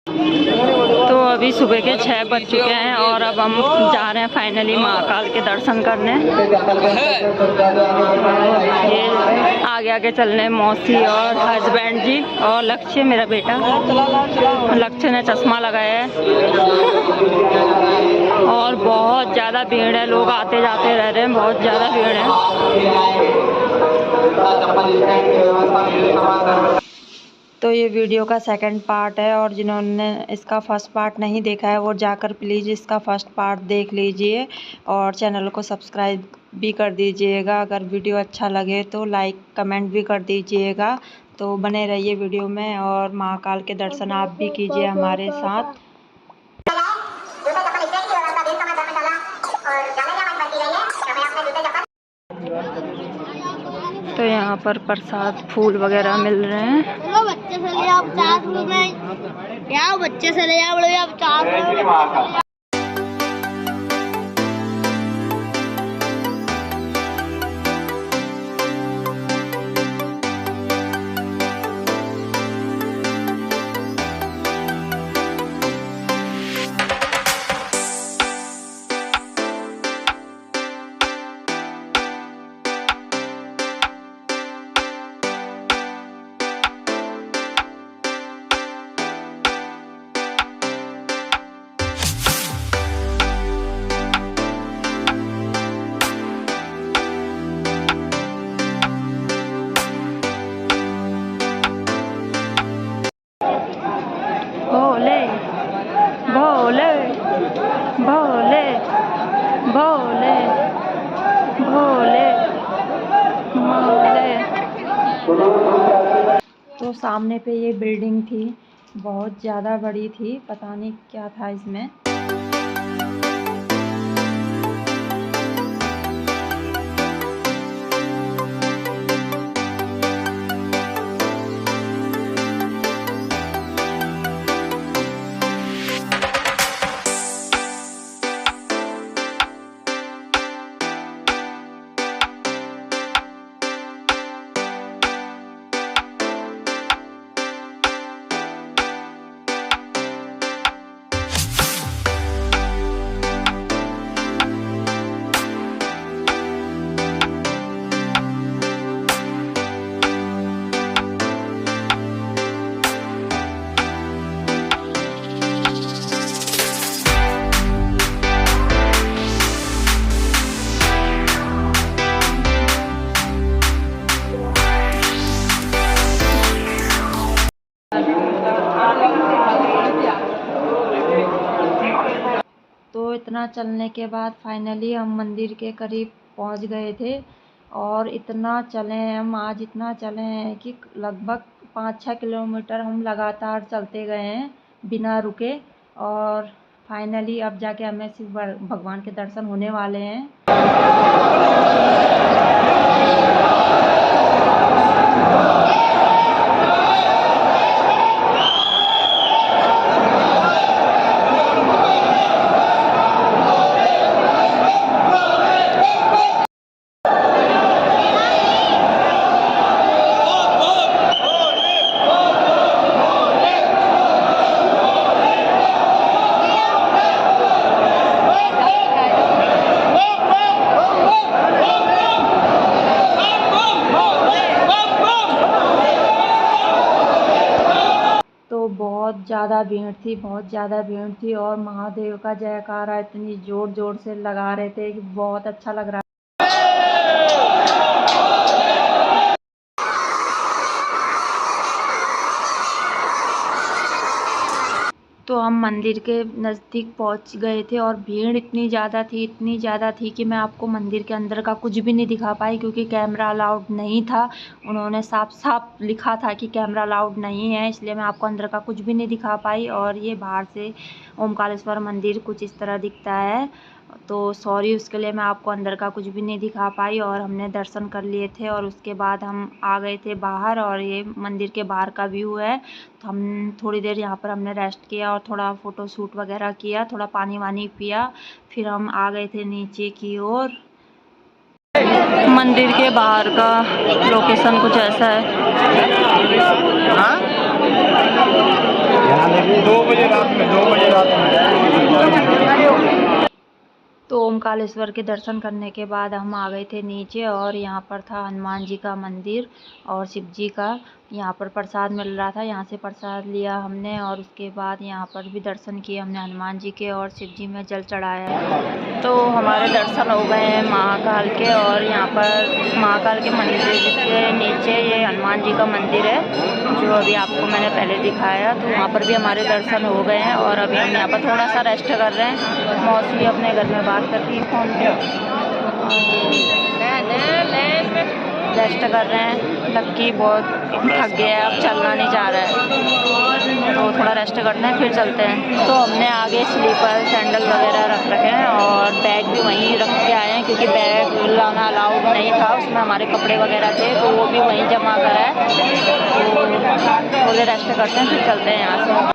तो अभी सुबह के 6 बज चुके हैं और अब हम जा रहे हैं फाइनली महाकाल के दर्शन करने। ये आगे आगे चल रहे हैं मौसी और हस्बैंड जी और लक्ष्य मेरा बेटा। लक्ष्य ने चश्मा लगाया है और बहुत ज़्यादा भीड़ है, लोग आते जाते रह रहे हैं, बहुत ज़्यादा भीड़ है। तो ये वीडियो का सेकंड पार्ट है और जिन्होंने इसका फर्स्ट पार्ट नहीं देखा है वो जाकर प्लीज़ इसका फर्स्ट पार्ट देख लीजिए और चैनल को सब्सक्राइब भी कर दीजिएगा। अगर वीडियो अच्छा लगे तो लाइक कमेंट भी कर दीजिएगा। तो बने रहिए वीडियो में और महाकाल के दर्शन आप भी कीजिए हमारे साथ। तो यहाँ पर प्रसाद फूल वगैरह मिल रहे हैं। चलो बच्चे से ले आओ 50 रुपए, क्या बच्चे से ले आओ 50 रुपए। भोले भोले भोले भोले भोले भोले। तो सामने पे ये बिल्डिंग थी, बहुत ज़्यादा बड़ी थी, पता नहीं क्या था इसमें। तो इतना चलने के बाद फाइनली हम मंदिर के करीब पहुंच गए थे और इतना चले हैं हम आज, इतना चले हैं कि लगभग 5-6 किलोमीटर हम लगातार चलते गए हैं बिना रुके। और फाइनली अब जाके हमें शिव भगवान के दर्शन होने वाले हैं। बहुत ज़्यादा भीड़ थी, बहुत ज़्यादा भीड़ थी और महादेव का जयकारा इतनी ज़ोर ज़ोर से लगा रहे थे कि बहुत अच्छा लग रहा है। तो हम मंदिर के नज़दीक पहुंच गए थे और भीड़ इतनी ज़्यादा थी कि मैं आपको मंदिर के अंदर का कुछ भी नहीं दिखा पाई क्योंकि कैमरा अलाउड नहीं था। उन्होंने साफ साफ लिखा था कि कैमरा अलाउड नहीं है, इसलिए मैं आपको अंदर का कुछ भी नहीं दिखा पाई। और ये बाहर से ओमकारेश्वर मंदिर कुछ इस तरह दिखता है, तो सॉरी उसके लिए मैं आपको अंदर का कुछ भी नहीं दिखा पाई। और हमने दर्शन कर लिए थे और उसके बाद हम आ गए थे बाहर और ये मंदिर के बाहर का व्यू है। तो हम थोड़ी देर यहाँ पर हमने रेस्ट किया और थोड़ा फ़ोटो शूट वगैरह किया, थोड़ा पानी वानी पिया, फिर हम आ गए थे नीचे की ओर। मंदिर के बाहर का लोकेशन कुछ ऐसा है। 2 बजे ओमकारेश्वर के दर्शन करने के बाद हम आ गए थे नीचे, और यहाँ पर था हनुमान जी का मंदिर और शिव जी का। यहाँ पर प्रसाद मिल रहा था, यहाँ से प्रसाद लिया हमने, और उसके बाद यहाँ पर भी दर्शन किए हमने हनुमान जी के, और शिव जी में जल चढ़ाया है। तो हमारे दर्शन हो गए हैं महाकाल के, और यहाँ पर महाकाल के मंदिर के नीचे ये हनुमान जी का मंदिर है, जो अभी आपको मैंने पहले दिखाया। तो वहाँ पर भी हमारे दर्शन हो गए हैं, और अभी हम यहाँ पर थोड़ा सा रेस्ट कर रहे हैं। मौसी अपने घर में बात करती है फ़ोन पे, रेस्ट कर रहे हैं। लक्की बहुत थक गया है, अब चलना नहीं चाह रहा है, तो थोड़ा रेस्ट करते हैं फिर चलते हैं। तो हमने आगे स्लीपर सैंडल वगैरह रख रखे हैं, और बैग भी वहीं रख के आए हैं, क्योंकि बैग लाना अलाउड नहीं था, उसमें हमारे कपड़े वगैरह थे, तो वो भी वहीं जमा करा है। तो थोड़े रेस्ट करते हैं फिर चलते हैं यहाँ से।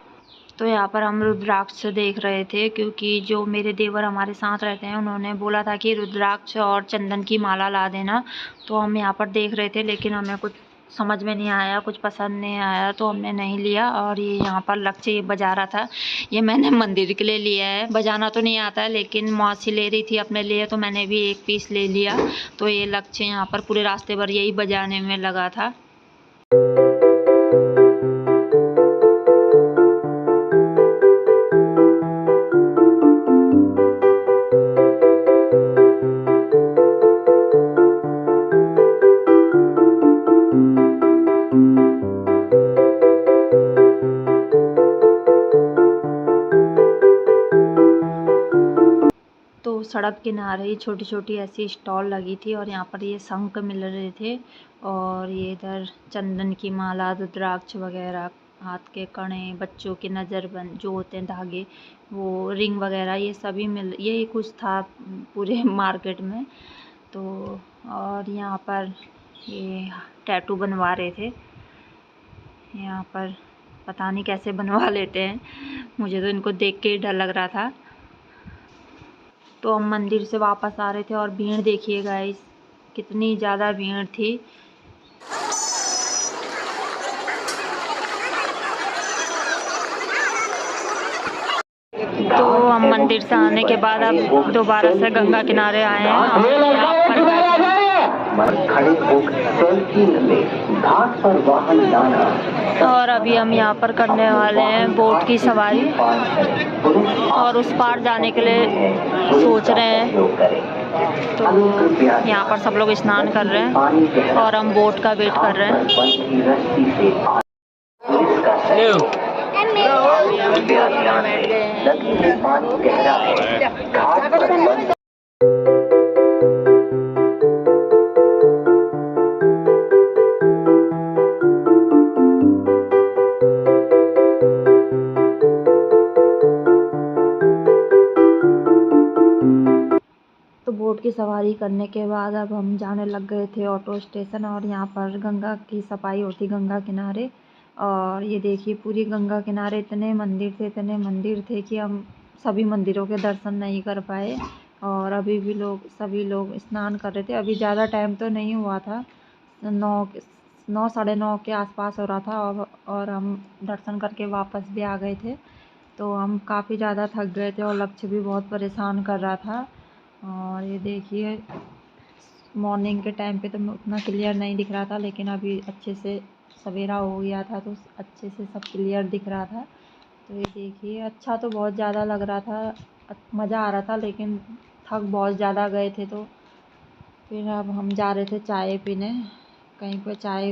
तो यहाँ पर हम रुद्राक्ष देख रहे थे, क्योंकि जो मेरे देवर हमारे साथ रहते हैं उन्होंने बोला था कि रुद्राक्ष और चंदन की माला ला देना। तो हम यहाँ पर देख रहे थे, लेकिन हमें कुछ समझ में नहीं आया, कुछ पसंद नहीं आया, तो हमने नहीं लिया। और ये यहाँ पर लक्ष्य ये बजा रहा था, ये मैंने मंदिर के लिए लिया है। बजाना तो नहीं आता है, लेकिन मौसी ले रही थी अपने लिए, तो मैंने भी एक पीस ले लिया। तो ये लक्ष्य यहाँ पर पूरे रास्ते भर यही बजाने में लगा था। सड़क किनारे ही छोटी छोटी ऐसी स्टॉल लगी थी, और यहाँ पर ये शंख मिल रहे थे, और ये इधर चंदन की माला, रुद्राक्ष वगैरह, हाथ के कड़े, बच्चों के नज़रबंद जो होते हैं धागे, वो रिंग वगैरह, ये सभी यही कुछ था पूरे मार्केट में। तो और यहाँ पर ये टैटू बनवा रहे थे, यहाँ पर पता नहीं कैसे बनवा लेते हैं, मुझे तो इनको देख के डर लग रहा था। तो हम मंदिर से वापस आ रहे थे, और भीड़ देखिए गाइस, कितनी ज़्यादा भीड़ थी। तो हम मंदिर से आने के बाद अब दोबारा से गंगा किनारे आए हैं, और यहाँ पर और अभी हम यहाँ पर करने वाले हैं बोट की सवारी, और उस पार जाने के लिए सोच रहे हैं। तो यहाँ पर सब लोग स्नान कर रहे हैं, और हम बोट का वेट कर रहे हैं। तो बोट की सवारी करने के बाद अब हम जाने लग गए थे ऑटो स्टेशन, और यहाँ पर गंगा की सफाई होती गंगा किनारे। और ये देखिए पूरी गंगा किनारे इतने मंदिर थे कि हम सभी मंदिरों के दर्शन नहीं कर पाए। और अभी भी सभी लोग स्नान कर रहे थे। अभी ज़्यादा टाइम तो नहीं हुआ था, 9 साढ़े 9 के आसपास हो रहा था, और हम दर्शन करके वापस भी आ गए थे। तो हम काफ़ी ज़्यादा थक गए थे, और लक्ष्य भी बहुत परेशान कर रहा था। और ये देखिए मॉर्निंग के टाइम पे तो उतना क्लियर नहीं दिख रहा था, लेकिन अभी अच्छे से सवेरा हो गया था, तो अच्छे से सब क्लियर दिख रहा था। तो ये देखिए अच्छा तो बहुत ज़्यादा लग रहा था, मज़ा आ रहा था, लेकिन थक बहुत ज़्यादा गए थे। तो फिर अब हम जा रहे थे चाय पीने, कहीं पे चाय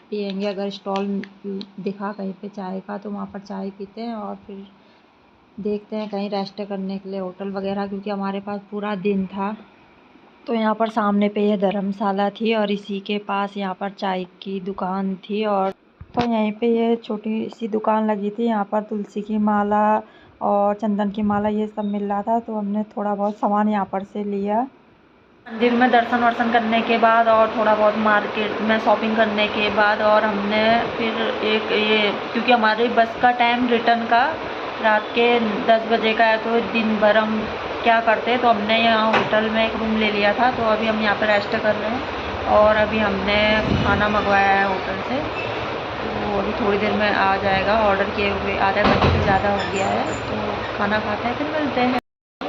पियेंगे, अगर स्टॉल दिखा कहीं पे चाय का तो वहाँ पर चाय पीते हैं, और फिर देखते हैं कहीं रेस्ट करने के लिए होटल वगैरह, क्योंकि हमारे पास पूरा दिन था। तो यहाँ पर सामने पे ये धर्मशाला थी, और इसी के पास यहाँ पर चाय की दुकान थी। और तो यहीं पे ये छोटी सी दुकान लगी थी, यहाँ पर तुलसी की माला और चंदन की माला ये सब मिल रहा था। तो हमने थोड़ा बहुत सामान यहाँ पर से लिया। मंदिर में दर्शन वर्शन करने के बाद, और थोड़ा बहुत मार्केट में शॉपिंग करने के बाद, और हमने फिर एक ये, क्योंकि हमारी बस का टाइम रिटर्न का रात के 10 बजे का है, तो दिन भर हम क्या करते, तो हमने यहाँ होटल में एक रूम ले लिया था। तो अभी हम यहाँ पर रेस्ट कर रहे हैं, और अभी हमने खाना मंगवाया है होटल से, तो अभी थोड़ी देर में आ जाएगा। ऑर्डर किए हुए आधा घंटे से ज़्यादा हो गया है, तो खाना खाते हैं फिर मिलते हैं।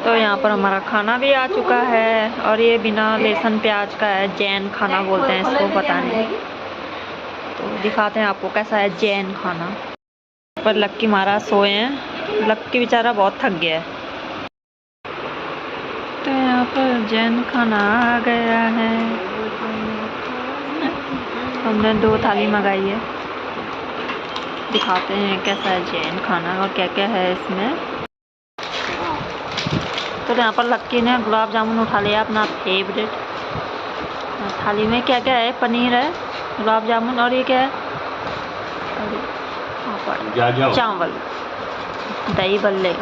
तो यहाँ पर हमारा खाना भी आ चुका है और ये बिना लहसुन प्याज का है, जैन खाना बोलते हैं इसको, पता नहीं। तो दिखाते हैं आपको कैसा है जैन खाना। पर लक्की महाराज सोए हैं, लक्की बेचारा बहुत थक गया है। तो यहाँ पर जैन खाना आ गया है, हमने 2 थाली मंगाई है। दिखाते हैं कैसा है जैन खाना और क्या क्या है इसमें। तो यहाँ पर लक्की ने गुलाब जामुन उठा लिया अपना फेवरेट। थाली में क्या क्या है, पनीर है, गुलाब जामुन और ये क्या है, चावल, दही बल्ले,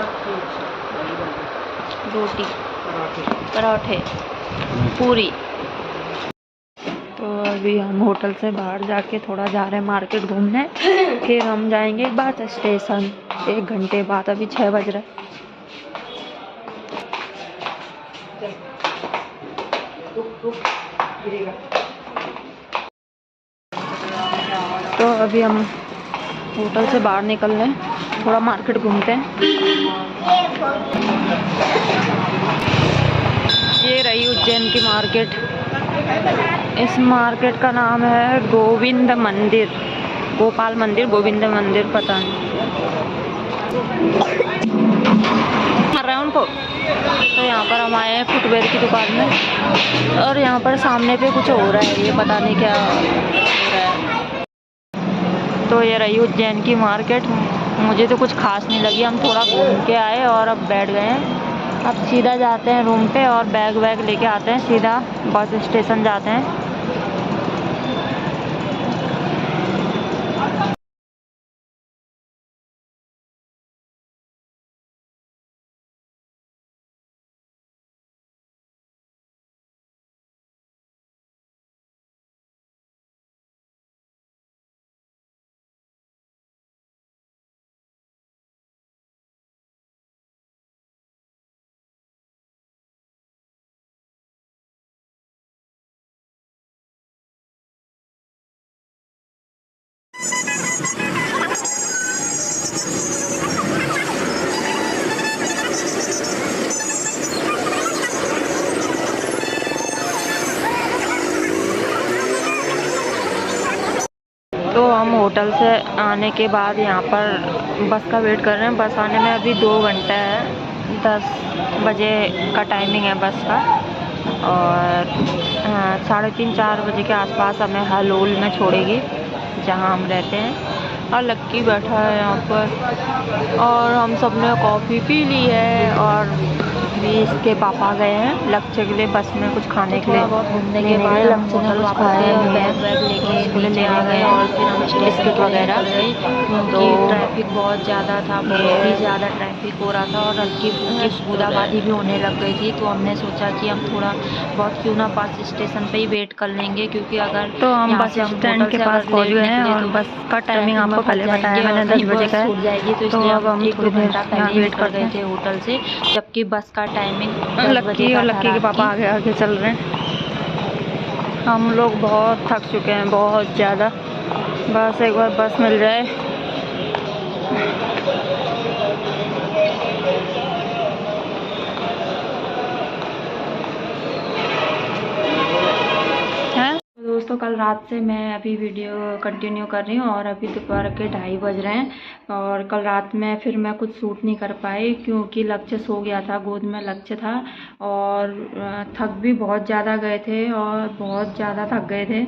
रोटी, पराठे, पूरी। तो अभी हम होटल से बाहर जाके थोड़ा जा रहे हैं मार्केट घूमने, फिर हम जाएंगे बस स्टेशन 1 घंटे बाद। अभी 6 बज रहे। तो अभी हम होटल से बाहर निकल रहे हैं, थोड़ा मार्केट घूमते हैं। ये रही उज्जैन की मार्केट। इस मार्केट का नाम है गोविंद मंदिर, गोपाल मंदिर, गोविंद मंदिर, पता नहीं मर रहा है उनको। तो यहाँ पर हम आए हैं फुटवेयर की दुकान में और यहाँ पर सामने पे कुछ हो रहा है, ये पता नहीं क्या हो रहा है। तो ये रही उज्जैन की मार्केट। मुझे तो कुछ खास नहीं लगी, हम थोड़ा घूम के आए और अब बैठ गए हैं। अब सीधा जाते हैं रूम पे और बैग वैग लेके आते हैं, सीधा बस स्टेशन जाते हैं। तो हम होटल से आने के बाद यहाँ पर बस का वेट कर रहे हैं। बस आने में अभी 2 घंटा है, 10 बजे का टाइमिंग है बस का और 3:30-4 बजे के आसपास हमें हलोल में छोड़ेगी जहाँ हम रहते हैं। और लक्की बैठा है यहाँ पर और हम सब ने कॉफ़ी पी ली है और भी इसके पापा गए हैं लक्ष्य के लिए बस में कुछ खाने के लिए। बहुत घूमने के बाद हम होटल वापस गए और बैग वैग लेके नीचे आ गए और फिर हम बिस्किट वगैरह गए क्योंकि ट्रैफिक बहुत ज़्यादा था, बहुत ही ज़्यादा ट्रैफिक हो रहा था और हल्की फुल्की बूंदाबांदी भी होने लग गई थी। तो हमने सोचा कि हम थोड़ा बहुत क्यों ना बस स्टेशन पे ही वेट कर लेंगे, क्योंकि अगर तो हम बस स्टैंड के पास पहुँच गए हैं और बस का टाइमिंग आपको पहले बताया मैंने 10 बजे का छूट जाएगी। तो इसलिए अब हम 1-2 घंटा पहले वेट कर गए थे होटल से, जबकि बस का टाइमिंग लक्की और लक्की के पापा आगे आगे चल रहे हैं। हम लोग बहुत थक चुके हैं, बहुत ज़्यादा। बस एक बार बस मिल जाए। दोस्तों कल रात से मैं अभी वीडियो कंटिन्यू कर रही हूँ और अभी दोपहर के 2:30 बज रहे हैं और कल रात में फिर मैं कुछ शूट नहीं कर पाई क्योंकि लक्ष्य सो गया था, गोद में लक्ष्य था और थक भी बहुत ज़्यादा गए थे और बहुत ज़्यादा थक गए थे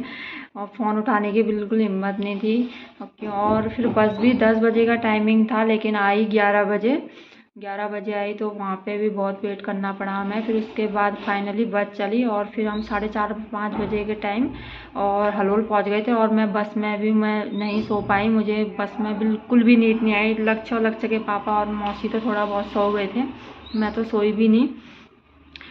और फ़ोन उठाने की बिल्कुल हिम्मत नहीं थी। और फिर बस भी 10 बजे का टाइमिंग था लेकिन आई 11 बजे आई, तो वहाँ पे भी बहुत वेट करना पड़ा हमें। फिर उसके बाद फाइनली बस चली और फिर हम 4:30-5 बजे के टाइम और हलोल पहुँच गए थे। और मैं बस में भी मैं नहीं सो पाई, मुझे बस में बिल्कुल भी नींद नहीं आई। लक्ष्य और लक्ष्य के पापा और मौसी तो थोड़ा बहुत सो गए थे, मैं तो सोई भी नहीं।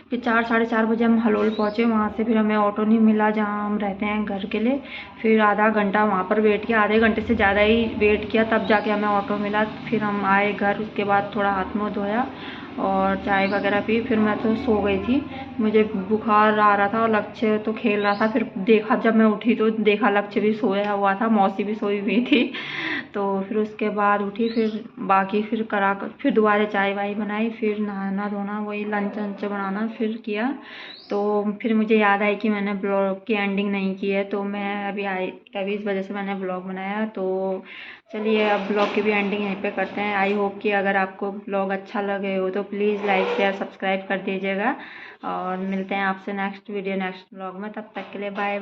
फिर 4-4:30 बजे हम हलोल पहुँचे, वहाँ से फिर हमें ऑटो नहीं मिला जहाँ हम रहते हैं घर के लिए। फिर आधा घंटा वहाँ पर वेट किया, आधे घंटे से ज़्यादा ही वेट किया, तब जाके हमें ऑटो मिला। फिर हम आए घर, उसके बाद थोड़ा हाथ मुँह धोया और चाय वगैरह पी। फिर मैं तो सो गई थी, मुझे बुखार आ रहा था और लक्ष्य तो खेल रहा था। फिर देखा, जब मैं उठी तो देखा लक्ष्य भी सोया हुआ था, मौसी भी सोई हुई थी। तो फिर उसके बाद उठी, फिर बाकी फिर करा कर फिर दोबारा चाय वाय बनाई, फिर नहाना धोना, वही लंच वंच बनाना फिर किया। तो फिर मुझे याद आई कि मैंने ब्लॉग की एंडिंग नहीं की है, तो मैं अभी आई, तभी इस वजह से मैंने ब्लॉग बनाया। तो चलिए अब ब्लॉग की भी एंडिंग यहीं पे करते हैं। आई होप कि अगर आपको ब्लॉग अच्छा लगे हो तो प्लीज़ लाइक शेयर सब्सक्राइब कर दीजिएगा, और मिलते हैं आपसे नेक्स्ट वीडियो नेक्स्ट ब्लॉग में। तब तक के लिए बाय।